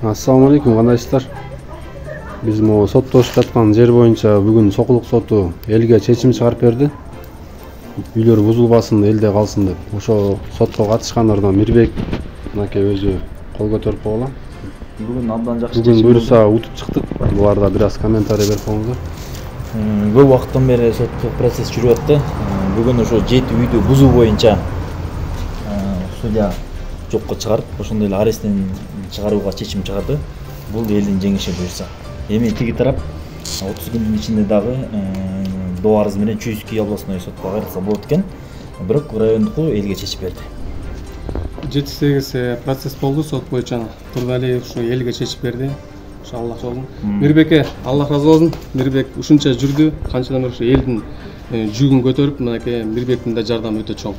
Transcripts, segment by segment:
Assalamu alaikum, кандайсыздар? Биз могу соттошуп жаткан жер боюнча бүгүн Сокулук соту элге чечим чыгарып берди. Үйлөр бузулбасын, элде калсын деп. Ошо сотко катышкандардан Мирбек мынакей өзү кол көтөрүп койгула. Бүгүн абдан жакшы чечим. Бүгүн буюрса утуп чыктык. Буларда бир аз комментарий берип коюңуздар. Көп убакыттан бери соттук процесс жүрүп атты. Бүгүн ошо 7 үйдү бузуу боюнча судья жокко чыгарып, ошондой эле аресттен чыгарууга чечим чыгарды. Бул элдин жеңиши буюрса. Эми тиги тарап 30 күндүн ичинде дагы доо арыз менен Чуйский областной сотко кайрылса болот экен. Бирок райондуку элге чечип берди. 7-8 процесс болду сот боюнча. Турдалиев ушу элге чечип берди. Ошо Аллах разы болсун. Мирбекке Аллах разы болсун. Мирбек ушунча жүрдү. Канчадан бери ушу элдин жүгүн көтөрүп, мынакей Мирбектин да жардамы өтө чоң.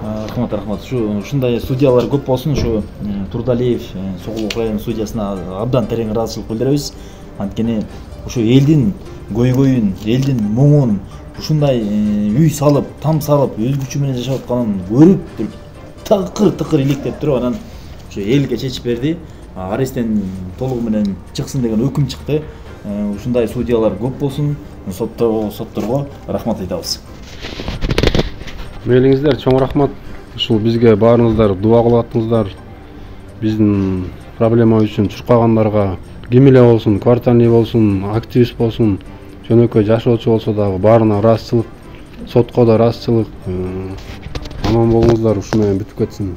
Рахмат. Ушундай судьялар көп болсун. Ушу Турдалиев Сокулук район судьясына абдан терең ыраазычылык билдиребиз. Анткени ушу элдин көйгөйүн, элдин муңун ушундай үй салып, там салып, өз күчү менен жашап атканын көрүп, тыкыр иликтеп туруп, анан ушу элге чечип берди. Аресттен толугу менен чыксын деген өкүм чыкты. Ушундай судьялар көп болсун. Сотторго рахмат айтабыз. Мейлиңиздер, чоң рахмат. Ушул бизге баарыңыздар дуа кылып аттыңыздар. Биздин проблема үчүн чуркагандарга ким эле болсун, квартальный болсун, активист болсун, жөнөкөй жашоочу болсо дагы баарына ыраазычылык, сотко да ыраазычылык. Аман болуңуздар, ушу менен бүтүп кетсин.